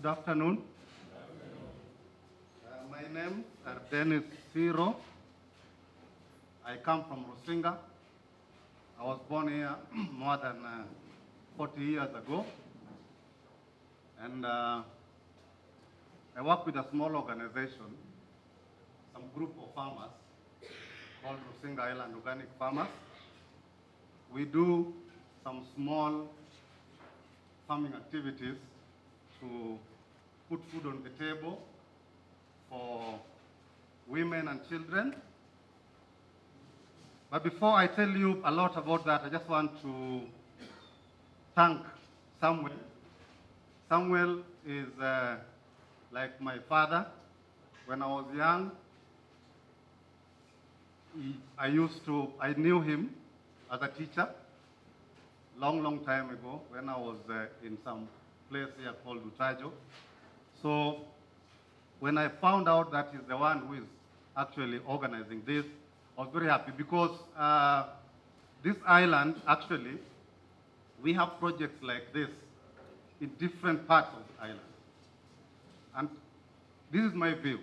Good afternoon. My name is Siroh. I come from Rusinga. I was born here more than 40 years ago. And I work with a small organization, some group of farmers called Rusinga Island Organic Farmers. We do some small farming activities to put food on the table for women and children. But before I tell you a lot about that, I just want to thank Samuel. Samuel is like my father. When I was young, I knew him as a teacher long time ago when I was in some place here called Utajo. So when I found out that he's the one who is actually organizing this, I was very happy because this island, actually, we have projects like this in different parts of the island. And this is my view.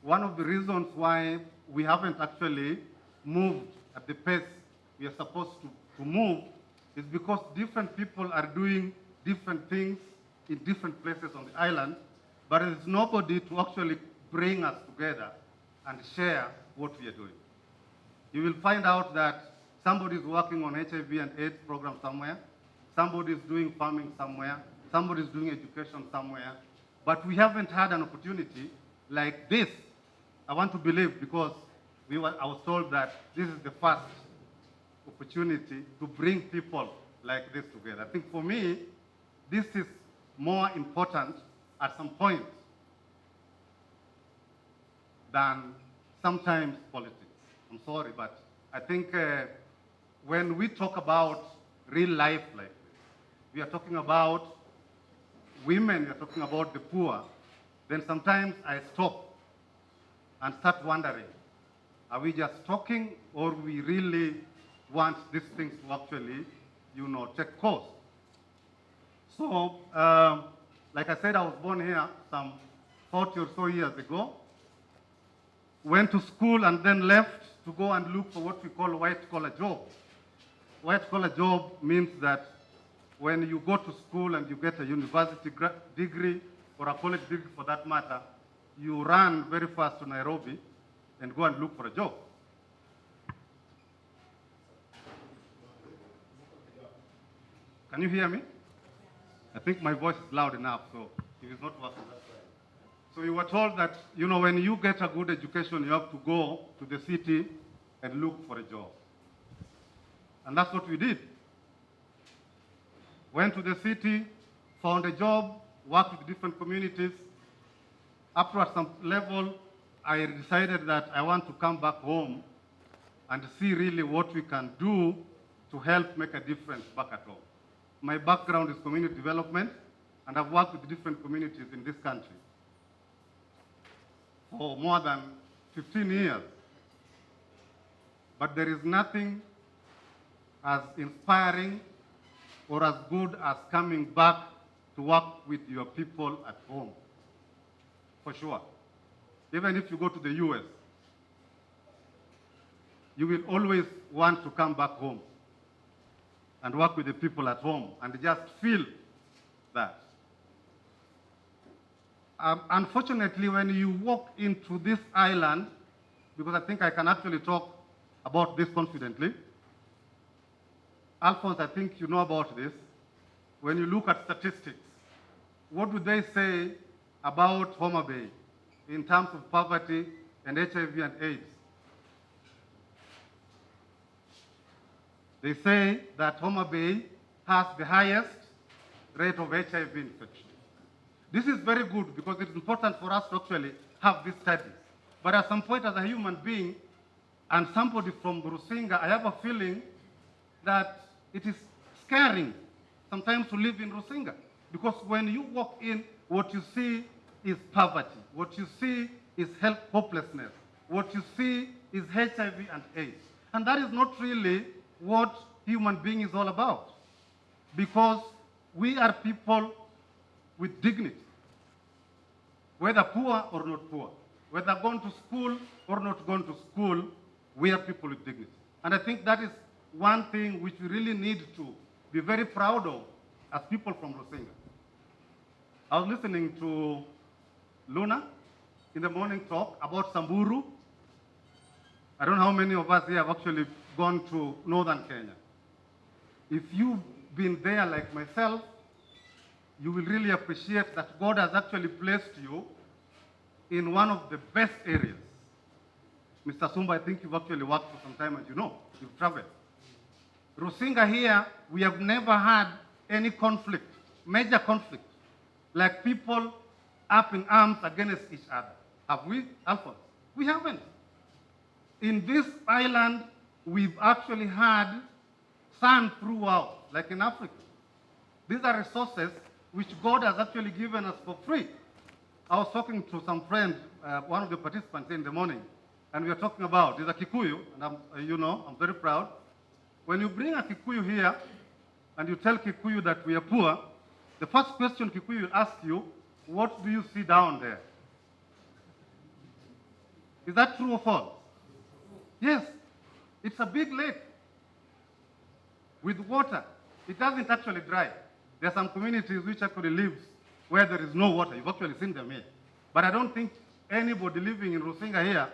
One of the reasons why we haven't actually moved at the pace we are supposed to move is because different people are doing different things in different places on the island, but there is nobody to actually bring us together and share what we are doing. You will find out that somebody is working on HIV and AIDS program somewhere, somebody is doing farming somewhere, somebody is doing education somewhere, but we haven't had an opportunity like this. I want to believe because I was told that this is the first opportunity to bring people like this together. I think for me, this is more important at some point than sometimes politics. I'm sorry, but I think when we talk about real life like this, we are talking about women, we are talking about the poor, then sometimes I stop and start wondering, are we just talking or we really want these things to actually, take course? So, like I said, I was born here some 40 or so years ago, went to school and then left to go and look for what we call white-collar job. White-collar job means that when you go to school and you get a university degree or a college degree for that matter, you run very fast to Nairobi and go and look for a job. Can you hear me? I think my voice is loud enough, so if it's not working, that's right. So you were told that, when you get a good education, you have to go to the city and look for a job. And that's what we did. Went to the city, found a job, worked with different communities. After some level, I decided that I want to come back home and see really what we can do to help make a difference back at home. My background is community development, and I've worked with different communities in this country for more than 15 years. But there is nothing as inspiring or as good as coming back to work with your people at home, for sure. Even if you go to the US, you will always want to come back home and work with the people at home and just feel that. Unfortunately, when you walk into this island, because I think I can actually talk about this confidently, Alphonse, I think you know about this. When you look at statistics, what do they say about Homa Bay in terms of poverty and HIV and AIDS? They say that Homa Bay has the highest rate of HIV infection. This is very good because it's important for us to actually have these studies. But at some point as a human being and somebody from Rusinga, I have a feeling that it is scaring sometimes to live in Rusinga. Because when you walk in, what you see is poverty. What you see is health hopelessness. What you see is HIV and AIDS. And that is not really what human being is all about. Because we are people with dignity. Whether poor or not poor, whether gone to school or not gone to school, we are people with dignity. And I think that is one thing which we really need to be very proud of as people from Rusinga. I was listening to Luna in the morning talk about Samburu. I don't know how many of us here have actually gone to northern Kenya. If you've been there like myself, you will really appreciate that God has actually placed you in one of the best areas. Mr. Sumba, I think you've actually worked for some time and you know, you've traveled. Rusinga here, we have never had any conflict, major conflict, like people up in arms against each other. Have we, Alphonse? We haven't. In this island, we've actually had sun throughout, like in Africa. These are resources which God has actually given us for free. I was talking to some friend, one of the participants in the morning, and we were talking about, he's a Kikuyu, and I'm very proud. When you bring a Kikuyu here, and you tell Kikuyu that we are poor, the first question Kikuyu will ask you, what do you see down there? Is that true or false? Yes, it's a big lake with water. It doesn't actually dry. There are some communities which actually live where there is no water. You've actually seen them here. But I don't think anybody living in Rusinga here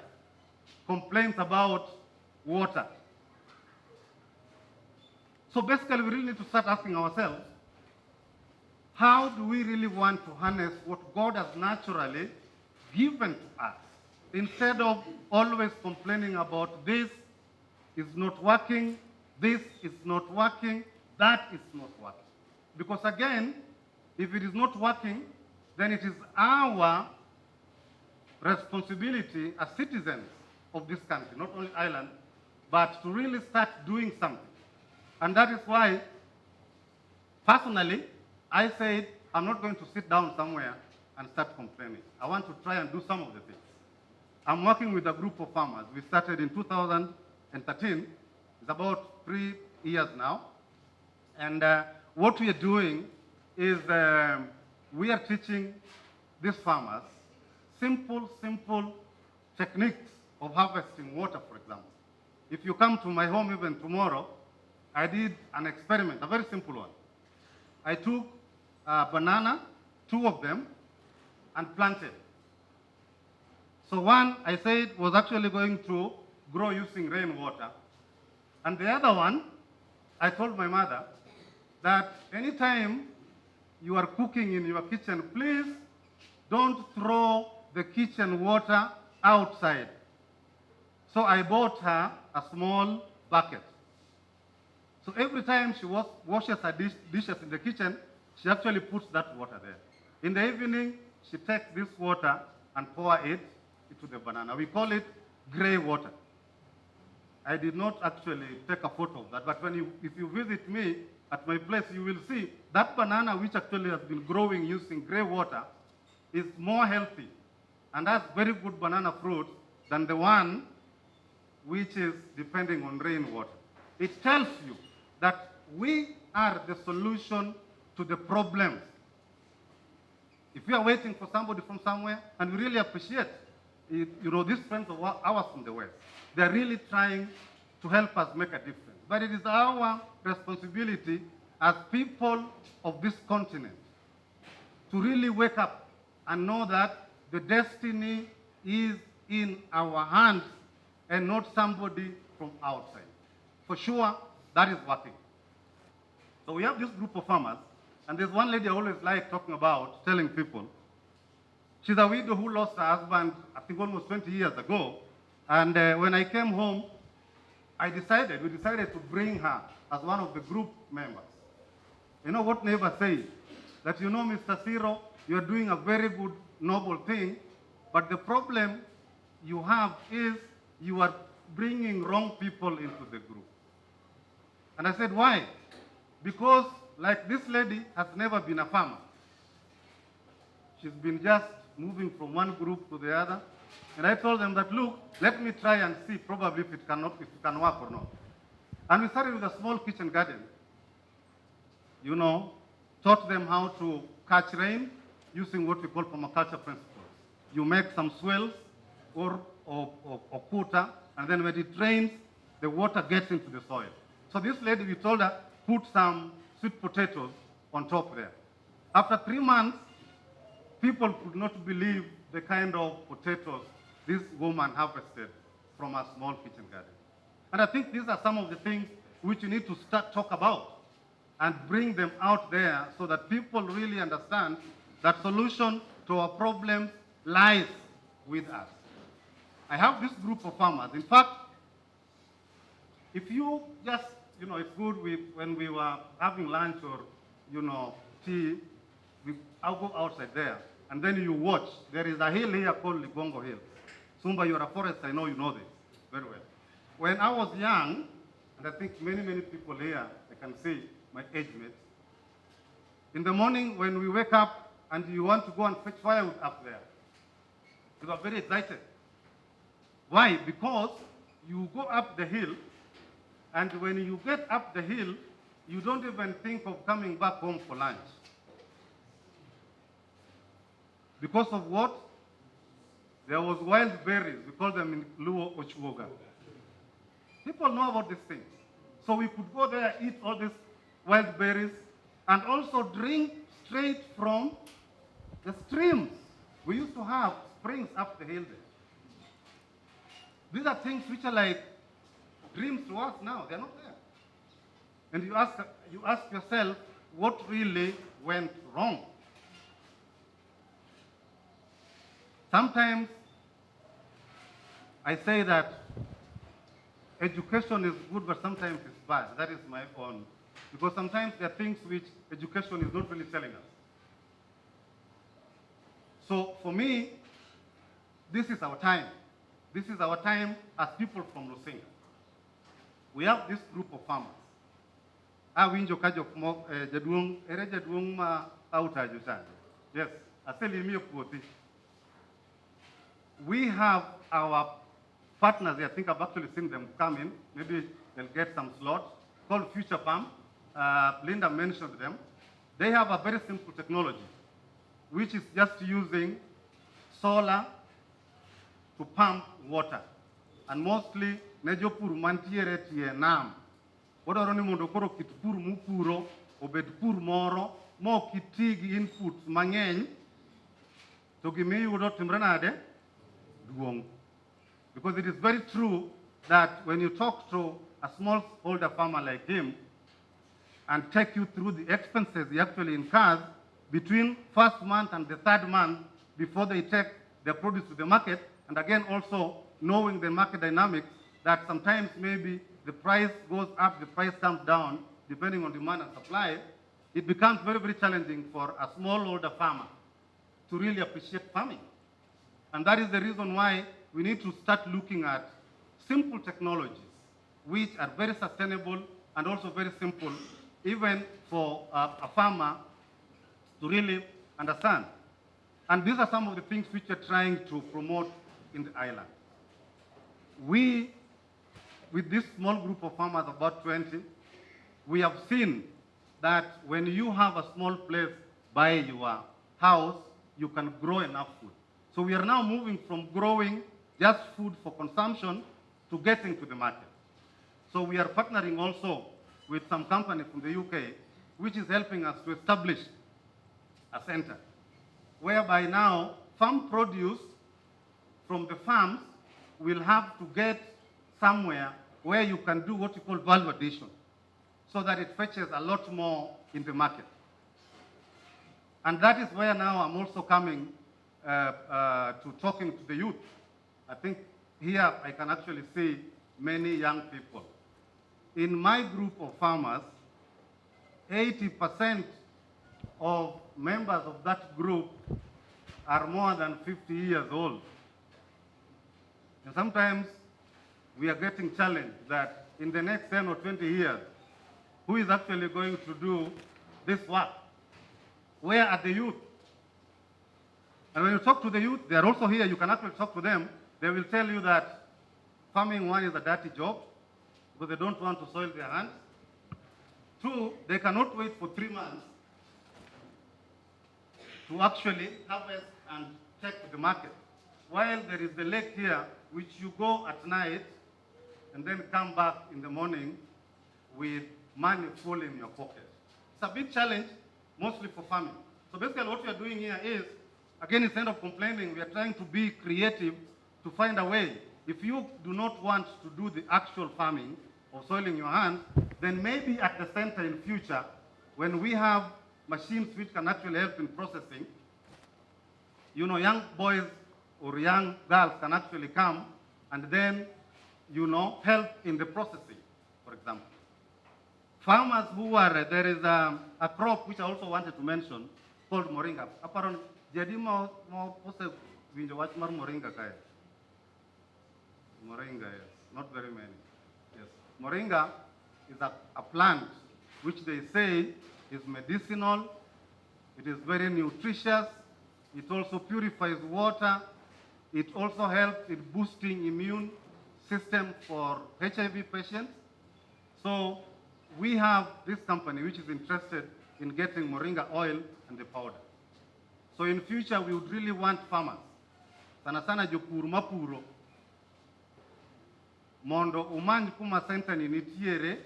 complains about water. So basically, we really need to start asking ourselves, how do we really want to harness what God has naturally given to us, instead of always complaining about this is not working, this is not working, that is not working. Because again, if it is not working, then it is our responsibility as citizens of this country, not only Ireland, but to really start doing something. And that is why, personally, I said, I'm not going to sit down somewhere and start complaining. I want to try and do some of the things. I'm working with a group of farmers. We started in 2013. It's about 3 years now. And what we are doing is we are teaching these farmers simple techniques of harvesting water, for example. If you come to my home even tomorrow, I did an experiment, a very simple one. I took a banana, 2 of them, and planted. So one, I said, was actually going to grow using rainwater. And the other one, I told my mother that anytime you are cooking in your kitchen, please don't throw the kitchen water outside. So I bought her a small bucket. So every time she washes her dishes in the kitchen, she actually puts that water there. In the evening, she takes this water and pour it into the banana. We call it gray water. I did not actually take a photo of that, but if you visit me at my place, you will see that banana, which actually has been growing using gray water, is more healthy and has very good banana fruit than the one which is depending on rainwater. It tells you that we are the solution to the problems. If we are waiting for somebody from somewhere, and we really appreciate it, these friends of ours from the West, they're really trying to help us make a difference. But it is our responsibility as people of this continent to really wake up and know that the destiny is in our hands and not somebody from outside. For sure, that is working. So we have this group of farmers, and there's one lady I always like talking about, telling people. She's a widow who lost her husband, I think almost 20 years ago. And when I came home, we decided to bring her as one of the group members. You know what neighbor said? That, Mr. Siroh, you're doing a very good, noble thing, but the problem you have is you are bringing wrong people into the group. And I said, why? Because, like, this lady has never been a farmer. She's been just moving from one group to the other. And I told them that, look, let me try and see probably if it can work or not. And we started with a small kitchen garden. Taught them how to catch rain using what we call permaculture principles. You make some swells or quota, and then when it rains, the water gets into the soil. So this lady, we told her, put some sweet potatoes on top there. After 3 months, people could not believe the kind of potatoes this woman harvested from a small kitchen garden. And I think these are some of the things which you need to start talk about and bring them out there so that people really understand that solution to our problems lies with us. I have this group of farmers. In fact, if you just, it's good when we were having lunch or, tea, I'll go outside there, and then you watch. There is a hill here called Ligongo Hill. Sumba, you're a forest, I know you know this very well. When I was young, and I think many, many people here, I can see my age mates, in the morning when we wake up and you want to go and fetch firewood up there, you are very excited. Why? Because you go up the hill, and when you get up the hill, you don't even think of coming back home for lunch. Because of what? There was wild berries. We call them in Luo Ochuoga. People know about these things. So we could go there, eat all these wild berries, and also drink straight from the streams. We used to have springs up the hill there. These are things which are like dreams to us now. They're not there. And you ask yourself, what really went wrong? Sometimes I say that education is good, but sometimes it's bad. That is my own. Because sometimes there are things which education is not really telling us. So for me, this is our time. This is our time as people from Rusinga. We have this group of farmers. Yes, we have our partners. I think I've actually seen them come in. Maybe they'll get some slots called Future Farm. Linda mentioned them. They have a very simple technology, which is just using solar to pump water. And mostly, nejopur mantiere tie nam. Odoro ni mondo koro kit pur mupuro, obed pur moro, mo kitigi inputs mang'eny, to gimi yudo timre nade, duong. Because it is very true that when you talk to a smallholder farmer like him and take you through the expenses he actually incurs between first month and the third month before they take their produce to the market, and again also knowing the market dynamics, that sometimes maybe the price goes up, the price comes down, depending on demand and supply, it becomes very, very challenging for a smallholder farmer to really appreciate farming. And that is the reason why we need to start looking at simple technologies, which are very sustainable and also very simple, even for a farmer to really understand. And these are some of the things which we're trying to promote in the island. We, with this small group of farmers, about 20, we have seen that when you have a small place by your house, you can grow enough food. So we are now moving from growing just food for consumption to getting to the market. So we are partnering also with some company from the UK, which is helping us to establish a center, whereby now farm produce from the farms will have to get somewhere where you can do what you call value addition, so that it fetches a lot more in the market. And that is where now I'm also coming to talking to the youth. I think here I can actually see many young people. In my group of farmers, 80% of members of that group are more than 50 years old. And sometimes we are getting challenged that in the next 10 or 20 years, who is actually going to do this work? Where are the youth? And when you talk to the youth, they are also here, you can actually talk to them. They will tell you that farming, one, is a dirty job because they don't want to soil their hands. Two, they cannot wait for 3 months to actually harvest and take to the market. While there is the lake here, which you go at night and then come back in the morning with money full in your pocket. It's a big challenge, mostly for farming. So basically what we are doing here is, again, instead of complaining, we are trying to be creative to find a way. If you do not want to do the actual farming or soiling your hands, then maybe at the center in future, when we have machines which can actually help in processing, you know, young boys or young girls can actually come and then, you know, help in the processing, for example. Farmers who are, there is a crop which I also wanted to mention called moringa. Aparon, jadi mau pose winjo wach mar moringa kaya. Moringa, yes, not very many. Yes, moringa is a plant which they say is medicinal. It is very nutritious. It also purifies water. It also helps in boosting immune system for HIV patients. So we have this company which is interested in getting moringa oil and the powder. So in future, we would really want farmers, sana sana jopur mapuro, mondo umany kuma center ni nitiere,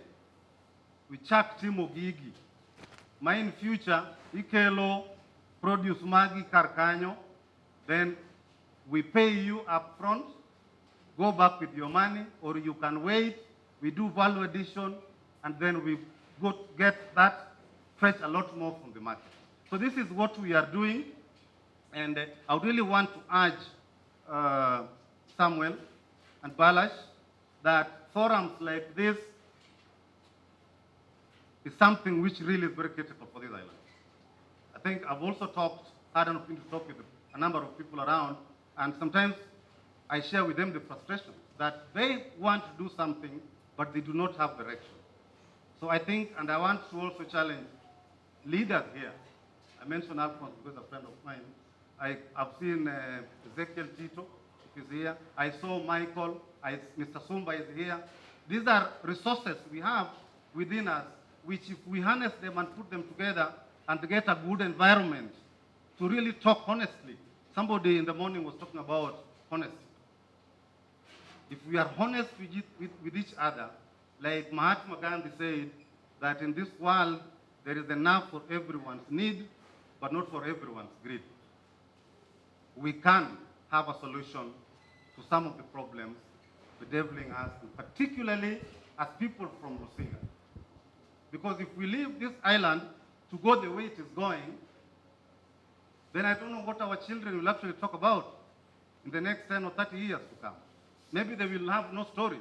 we chak timo gigi. Ma in future, ikelo produce magi karkanyo, then we pay you up front, go back with your money, or you can wait, we do value addition, and then we go get that, fetch a lot more from the market. So this is what we are doing, and I really want to urge Samuel and Balash that forums like this is something which really is very critical for this island. I think I've also had an opportunity to talk with a number of people around, and sometimes I share with them the frustration that they want to do something, but they do not have direction. So I think, and I want to also challenge leaders here. I mentioned Alphonse because a friend of mine. I've seen Ezekiel Tito is here. I saw Michael. Mr. Sumba is here. These are resources we have within us, which if we harness them and put them together and get a good environment to really talk honestly. Somebody in the morning was talking about honesty. If we are honest with each other, like Mahatma Gandhi said, that in this world, there is enough for everyone's need, but not for everyone's greed. We can have a solution to some of the problems bedeviling us, particularly as people from Rusinga. Because if we leave this island to go the way it is going, then I don't know what our children will actually talk about in the next 10 or 30 years to come. Maybe they will have no stories.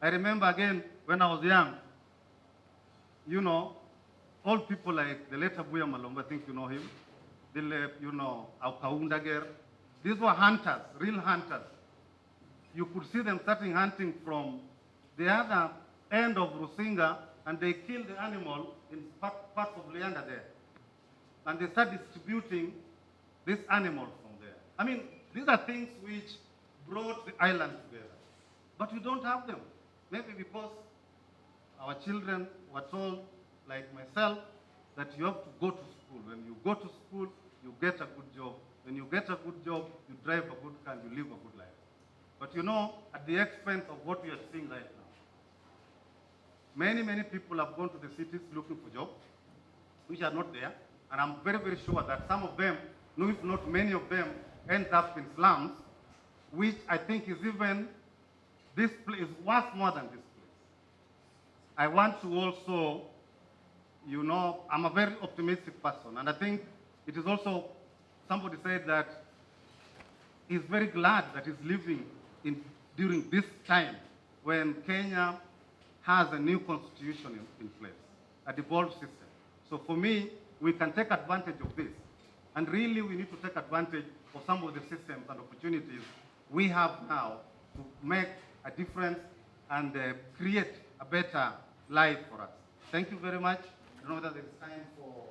I remember again, when I was young, you know, old people like the late Abuya Malomba, I think you know him, you know, Aukaundager. These were hunters, real hunters. You could see them starting hunting from the other end of Rusinga, and they kill the animal in parts of Lianda there. And they start distributing this animal from there. I mean, these are things which brought the island together. But we don't have them. Maybe because our children were told, like myself, that you have to go to school. When you go to school, you get a good job. When you get a good job, you drive a good car, you live a good life. But you know, at the expense of what we are seeing right now, many, many people have gone to the cities looking for jobs, which are not there. And I'm very, very sure that some of them, no, if not many of them, end up in slums, which I think is even, this place is worth more than this place. I want to also, you know, I'm a very optimistic person, and I think it is also, somebody said that he's very glad that he's living during this time when Kenya has a new constitution in place, a devolved system. So for me, we can take advantage of this. And really, we need to take advantage of some of the systems and opportunities we have now to make a difference and create a better life for us. Thank you very much. I don't know whether there is time for